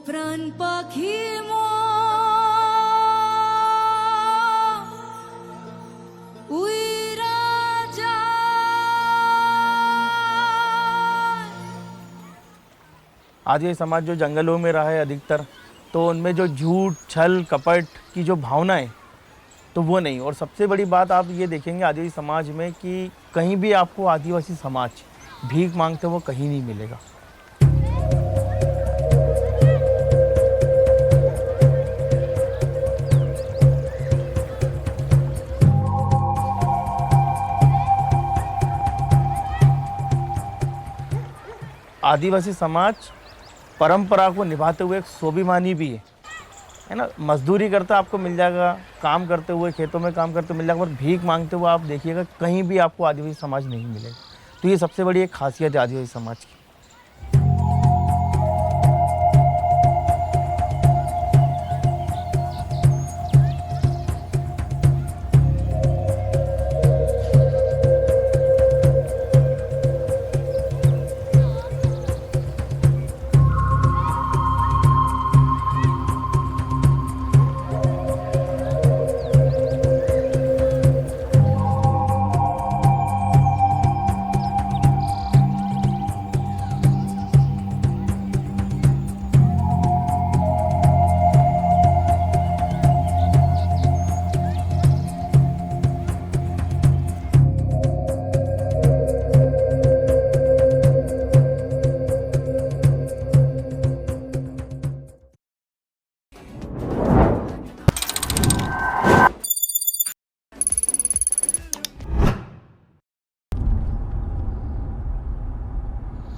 প্রাণ পাখি মো উইরা যায়। आदिवासी समाज जो जंगलों में रहा है अधिकतर, तो उनमें जो झूठ छल कपट की जो भावना है तो वो नहीं। और सबसे बड़ी बात आप ये देखेंगे आदिवासी समाज में कि कहीं भी आपको आदिवासी समाज भीख मांगते हुए कहीं नहीं मिलेगा। आदिवासी समाज परंपरा को निभाते हुए एक स्वाभिमानी भी है ना। मजदूरी करता आपको मिल जाएगा, काम करते हुए खेतों में काम करते मिल जाएगा, पर भीख मांगते हुए आप देखिएगा कहीं भी आपको आदिवासी समाज नहीं मिलेगा। तो ये सबसे बड़ी एक खासियत है आदिवासी समाज की।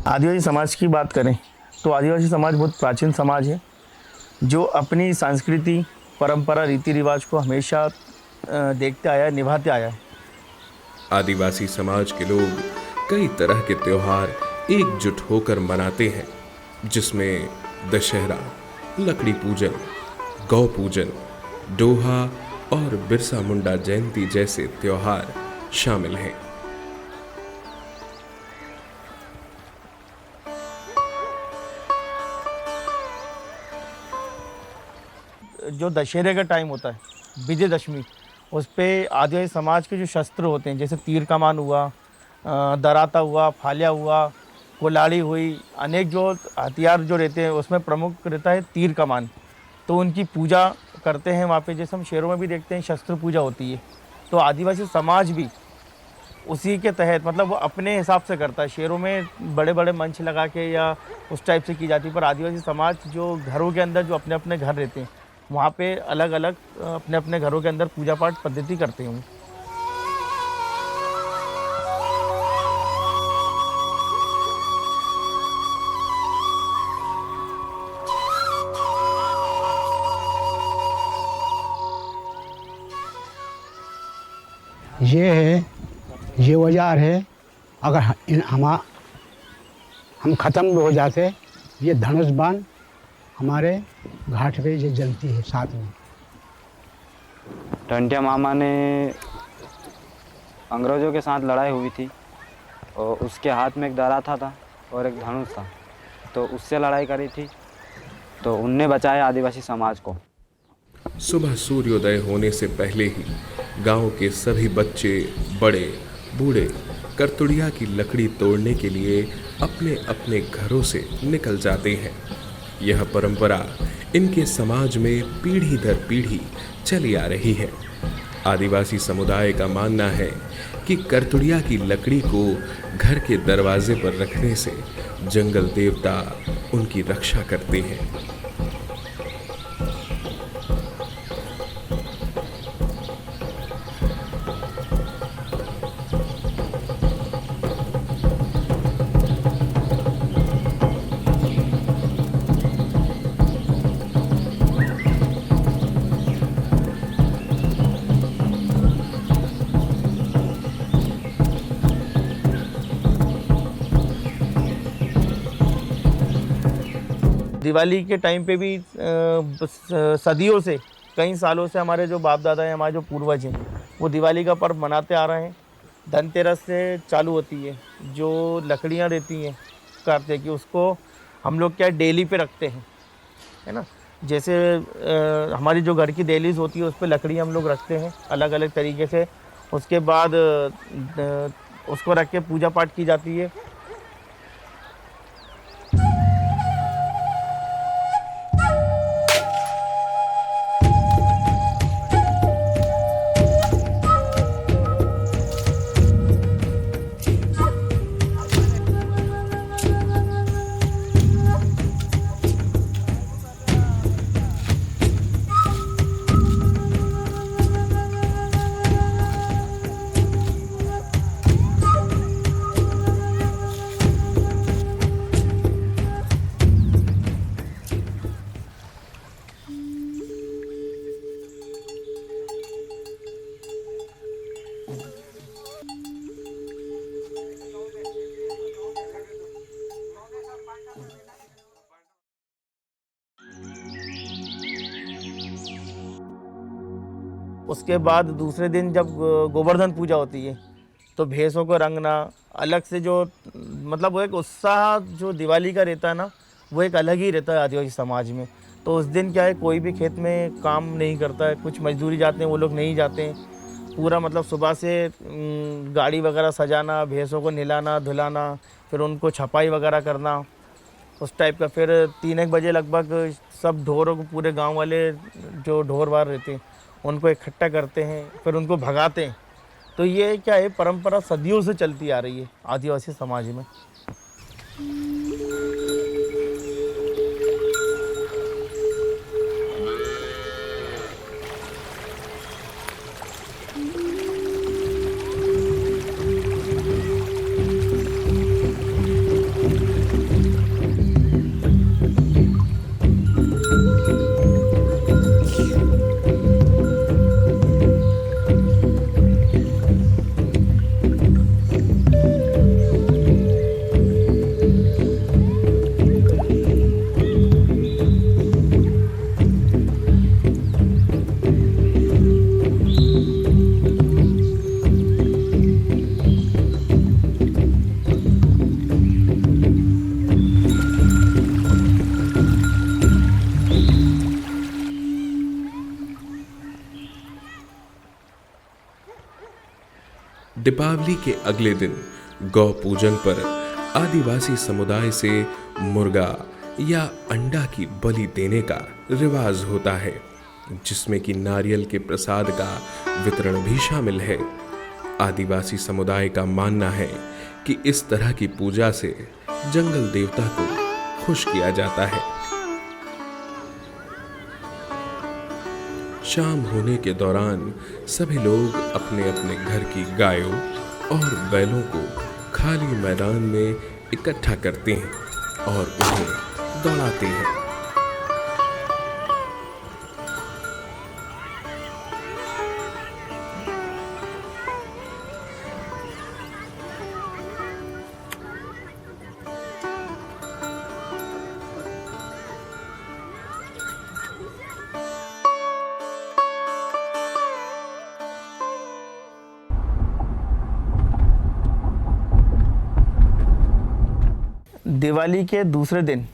आदिवासी समाज की बात करें तो आदिवासी समाज बहुत प्राचीन समाज है जो अपनी संस्कृति परंपरा रीति रिवाज को हमेशा देखते आया है, निभाते आया है। आदिवासी समाज के लोग कई तरह के त्योहार एकजुट होकर मनाते हैं, जिसमें दशहरा, लकड़ी पूजन, गौ पूजन, डोहा और बिरसा मुंडा जयंती जैसे त्योहार शामिल हैं। जो दशहरे का टाइम होता है, विजयदशमी, उस पे आदिवासी समाज के जो शस्त्र होते हैं, जैसे तीर कमान हुआ, दराता हुआ, फालिया हुआ, कुल्हाड़ी हुई, अनेक जो हथियार जो रहते हैं उसमें प्रमुख रहता है तीर कमान। तो उनकी पूजा करते हैं वहाँ पे, जैसे हम शहरों में भी देखते हैं शस्त्र पूजा होती है। तो आदिवासी समाज भी उसी के तहत, मतलब वो अपने हिसाब से करता है। शहरों में बड़े बड़े मंच लगा के या उस टाइप से की जाती है, पर आदिवासी समाज जो घरों के अंदर जो अपने अपने घर रहते हैं वहाँ पे अलग अलग अपने अपने घरों के अंदर पूजा पाठ पद्धति करते हैं। ये है, ये औजार है। अगर हम ख़त्म भी हो जाते, ये धनुष बाण हमारे घाट पे ये जलती है साथ में। टंटिया मामा ने अंग्रेज़ों के साथ लड़ाई हुई थी और उसके हाथ में एक दराता था और एक धनुष था, तो उससे लड़ाई करी थी, तो उनने बचाया आदिवासी समाज को। सुबह सूर्योदय होने से पहले ही गांव के सभी बच्चे, बड़े, बूढ़े करतुड़िया की लकड़ी तोड़ने के लिए अपने अपने घरों से निकल जाते हैं। यह परंपरा इनके समाज में पीढ़ी दर पीढ़ी चली आ रही है। आदिवासी समुदाय का मानना है कि करतुड़िया की लकड़ी को घर के दरवाजे पर रखने से जंगल देवता उनकी रक्षा करते हैं। दिवाली के टाइम पे भी सदियों से, कई सालों से हमारे जो बाप दादा हैं, हमारे जो पूर्वज हैं, वो दिवाली का पर्व मनाते आ रहे हैं। धनतेरस से चालू होती है, जो लकड़ियाँ रहती हैं कार्तिक की, उसको हम लोग क्या डेली पे रखते हैं। है ना। जैसे हमारी जो घर की दहलीज होती है उस पर लकड़ी हम लोग रखते हैं अलग अलग तरीके से। उसके बाद उसको रख के पूजा पाठ की जाती है। उसके बाद दूसरे दिन जब गोवर्धन पूजा होती है तो भैंसों को रंगना अलग से, जो मतलब वो एक उत्साह जो दिवाली का रहता है ना, वो एक अलग ही रहता है आदिवासी समाज में। तो उस दिन क्या है, कोई भी खेत में काम नहीं करता है, कुछ मजदूरी जाते हैं वो लोग नहीं जाते हैं। पूरा मतलब सुबह से गाड़ी वगैरह सजाना, भैंसों को नहलाना धुलाना, फिर उनको छपाई वगैरह करना उस टाइप का। फिर 3-1 बजे लगभग सब ढोरों को, पूरे गांव वाले जो ढोर वार रहते हैं उनको इकट्ठा करते हैं, फिर उनको भगाते हैं। तो ये क्या है, परंपरा सदियों से चलती आ रही है आदिवासी समाज में। दीपावली के अगले दिन गौ पूजन पर आदिवासी समुदाय से मुर्गा या अंडा की बलि देने का रिवाज होता है, जिसमें कि नारियल के प्रसाद का वितरण भी शामिल है। आदिवासी समुदाय का मानना है कि इस तरह की पूजा से जंगल देवता को खुश किया जाता है। शाम होने के दौरान सभी लोग अपने अपने घर की गायों और बैलों को खाली मैदान में इकट्ठा करते हैं और उन्हें दौड़ाते हैं। दिवाली के दूसरे दिन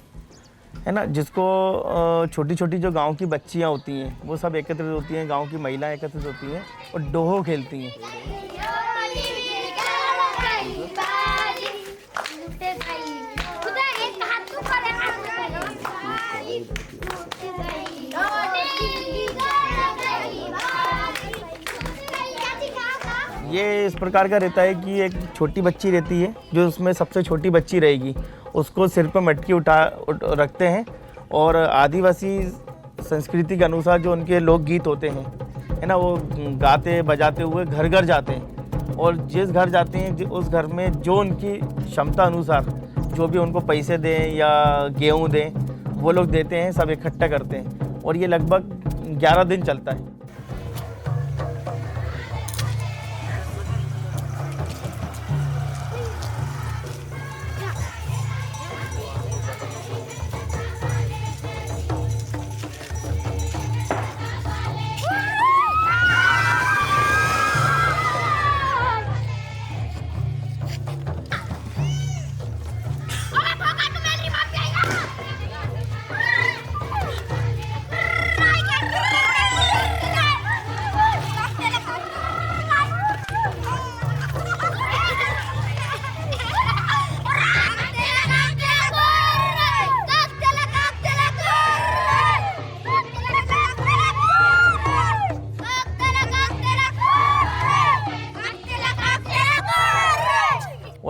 है ना, जिसको छोटी छोटी जो गांव की बच्चियां होती हैं वो सब एकत्रित होती हैं, गांव की महिलाएं एकत्रित होती हैं और डोहो खेलती हैं। ये इस प्रकार का रहता है कि एक छोटी बच्ची रहती है, जो उसमें सबसे छोटी बच्ची रहेगी, उसको सिर पर मटकी रखते हैं और आदिवासी संस्कृति के अनुसार जो उनके लोकगीत होते हैं है ना, वो गाते बजाते हुए घर घर जाते हैं और जिस घर जाते हैं उस घर में जो उनकी क्षमता अनुसार जो भी उनको पैसे दें या गेहूँ दें वो लोग देते हैं, सब इकट्ठा करते हैं और ये लगभग 11 दिन चलता है।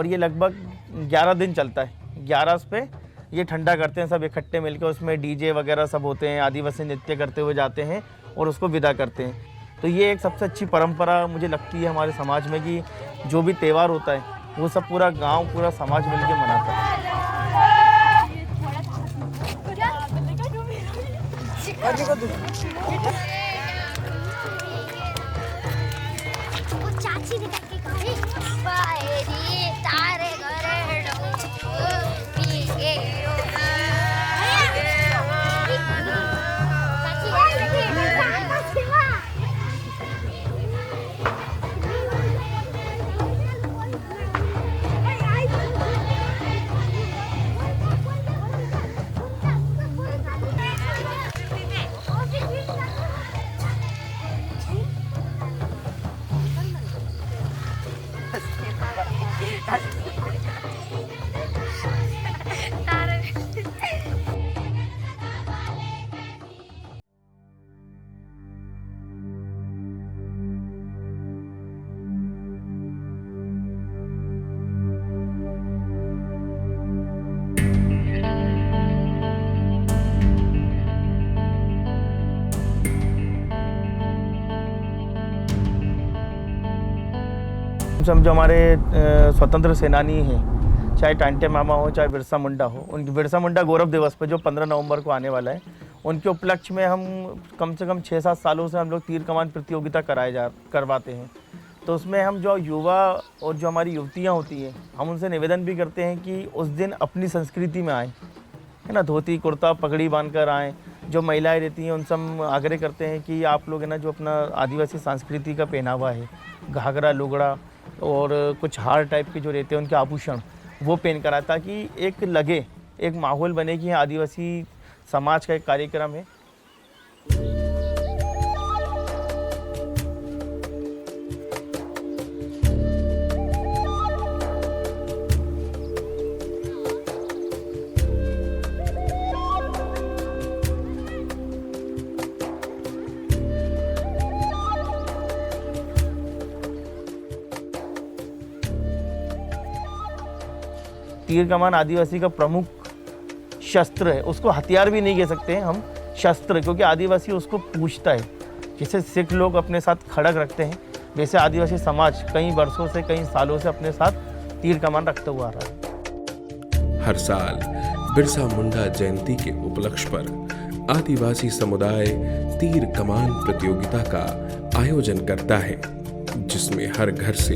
और ये लगभग 11 दिन चलता है। 11 पे ये ठंडा करते हैं सब इकट्ठे मिलकर, उसमें डीजे वगैरह सब होते हैं, आदिवासी नृत्य करते हुए जाते हैं और उसको विदा करते हैं। तो ये एक सबसे अच्छी परंपरा मुझे लगती है हमारे समाज में कि जो भी त्यौहार होता है वो सब पूरा गांव, पूरा समाज मिलकर मनाता है। चाची निकल के कही बाहरी तारे घरे पी के समझो हमारे स्वतंत्र सेनानी हैं, चाहे टांटे मामा हो, चाहे बिरसा मुंडा हो, उनकी बिरसा मुंडा गौरव दिवस पर जो 15 नवंबर को आने वाला है, उनके उपलक्ष्य में हम कम से कम 6-7 सालों से हम लोग तीर कमान प्रतियोगिता करवाते हैं। तो उसमें हम जो युवा और जो हमारी युवतियाँ होती हैं, हम उनसे निवेदन भी करते हैं कि उस दिन अपनी संस्कृति में आएँ, है ना, धोती कुर्ता पगड़ी बांध कर आएँ। जो महिलाएं रहती हैं उनसे हम आग्रह करते हैं कि आप लोग है ना, जो अपना आदिवासी संस्कृति का पहनावा है, घाघरा लुगड़ा और कुछ हार टाइप के जो रहते हैं उनके आभूषण, वो पहन कर आए, ताकि एक लगे, एक माहौल बने कि आदिवासी समाज का एक कार्यक्रम है। तीर कमान आदिवासी का प्रमुख शस्त्र है, उसको हथियार भी नहीं कह सकते हैं हम, शस्त्र, क्योंकि आदिवासी उसको पूछता है। जैसे सिख लोग अपने साथ खड़ग रखते हैं, वैसे आदिवासी समाज कई वर्षों से, कई सालों से अपने साथ तीर कमान रखते हुआ आ रहा है। हर साल बिरसा मुंडा जयंती के उपलक्ष्य पर आदिवासी समुदाय तीर कमान प्रतियोगिता का आयोजन करता है, जिसमें हर घर से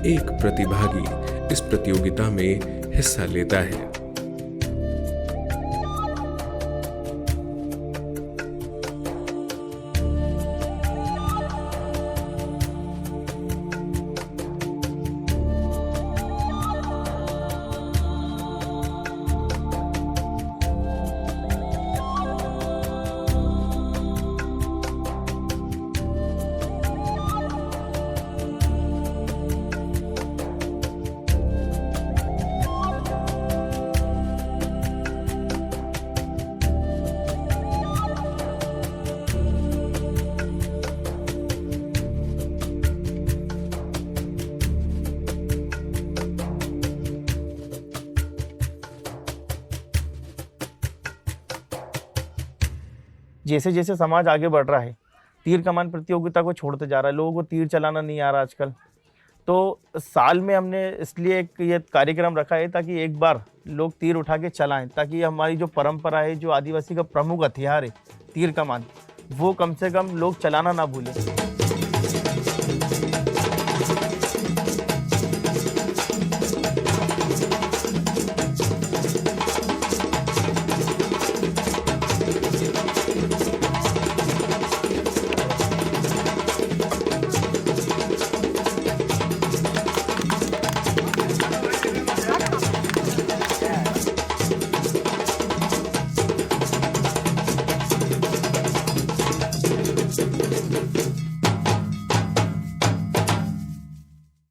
एक प्रतिभागी इस प्रतियोगिता में हिस्सा लेता है। जैसे जैसे समाज आगे बढ़ रहा है, तीर कमान प्रतियोगिता को छोड़ते जा रहा है, लोगों को तीर चलाना नहीं आ रहा आजकल। तो साल में हमने इसलिए एक ये कार्यक्रम रखा है ताकि एक बार लोग तीर उठा के चलाएं, ताकि हमारी जो परंपरा है, जो आदिवासी का प्रमुख हथियार है तीर कमान, वो कम से कम लोग चलाना ना भूलें।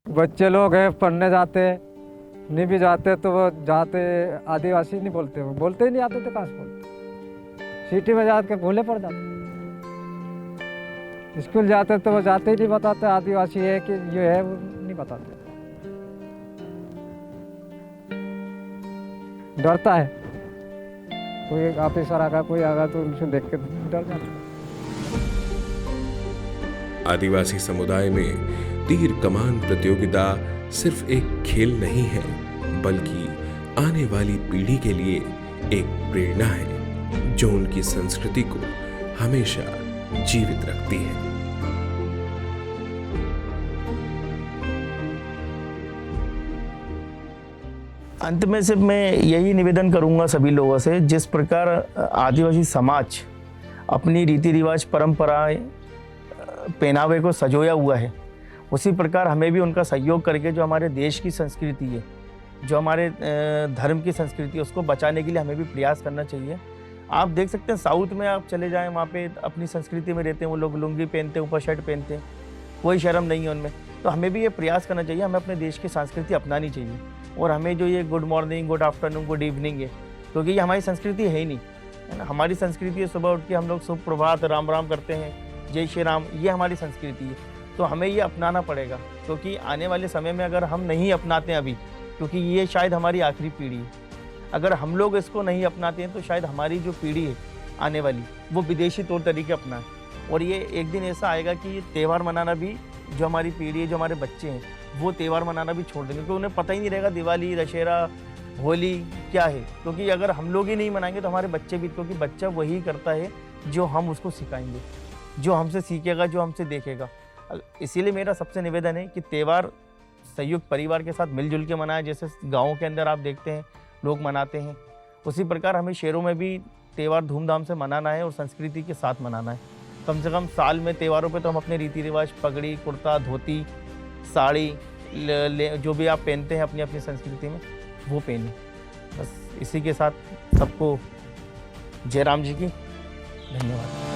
बच्चे लोग हैं पढ़ने जाते, नहीं भी जाते तो वो जाते आदिवासी नहीं बोलते, वो बोलते ही नहीं आते तो कहाँ से बोलते। सिटी में जाके भूले पड़ जाते, स्कूल जाते तो वो जाते ही नहीं बताते आदिवासी है कि ये है, वो नहीं बताते। डरता है। कोई ऑफिसर आगा कोई आगा तो उनसे देख के डर जाता है। आदिवासी समुदाय में तीर कमान प्रतियोगिता सिर्फ एक खेल नहीं है, बल्कि आने वाली पीढ़ी के लिए एक प्रेरणा है जो उनकी संस्कृति को हमेशा जीवित रखती है। अंत में सिर्फ मैं यही निवेदन करूंगा सभी लोगों से, जिस प्रकार आदिवासी समाज अपनी रीति रिवाज परंपराएं पहनावे को सजोया हुआ है, उसी प्रकार हमें भी उनका सहयोग करके जो हमारे देश की संस्कृति है, जो हमारे धर्म की संस्कृति है, उसको बचाने के लिए हमें भी प्रयास करना चाहिए। आप देख सकते हैं साउथ में आप चले जाएं, वहाँ पे अपनी संस्कृति में रहते हैं वो लोग, लुंगी पहनते हैं, ऊपर शर्ट पहनते हैं, कोई शर्म नहीं है उनमें। तो हमें भी ये प्रयास करना चाहिए, हमें अपने देश की संस्कृति अपनानी चाहिए। और हमें जो ये good morning, good afternoon, good evening है, क्योंकि ये हमारी संस्कृति है ही नहीं, है ना। हमारी संस्कृति है सुबह उठ के हम लोग सुप्रभात, राम राम करते हैं, जय श्री राम, ये हमारी संस्कृति है। तो हमें ये अपनाना पड़ेगा, क्योंकि आने वाले समय में अगर हम नहीं अपनाते हैं अभी, क्योंकि ये शायद हमारी आखिरी पीढ़ी है, अगर हम लोग इसको नहीं अपनाते हैं तो शायद हमारी जो पीढ़ी है आने वाली, वो विदेशी तौर तरीके अपनाए। और ये एक दिन ऐसा आएगा कि ये त्यौहार मनाना भी, जो हमारी पीढ़ी है, जो हमारे बच्चे हैं, वो त्यौहार मनाना भी छोड़ देंगे, क्योंकि उन्हें पता ही नहीं रहेगा दिवाली, दशहरा, होली क्या है। क्योंकि अगर हम लोग ही नहीं मनाएंगे तो हमारे बच्चे भी, क्योंकि बच्चा वही करता है जो हम उसको सिखाएंगे, जो हमसे सीखेगा, जो हमसे देखेगा। इसीलिए मेरा सबसे निवेदन है कि त्यौहार संयुक्त परिवार के साथ मिलजुल के मनाएं, जैसे गाँव के अंदर आप देखते हैं लोग मनाते हैं, उसी प्रकार हमें शहरों में भी त्यौहार धूमधाम से मनाना है और संस्कृति के साथ मनाना है। कम से कम साल में त्योहारों पे तो हम अपने रीति रिवाज, पगड़ी, कुर्ता, धोती, साड़ी, जो भी आप पहनते हैं अपनी अपनी संस्कृति में, वो पहने। बस इसी के साथ सबको जय राम जी की धन्यवाद।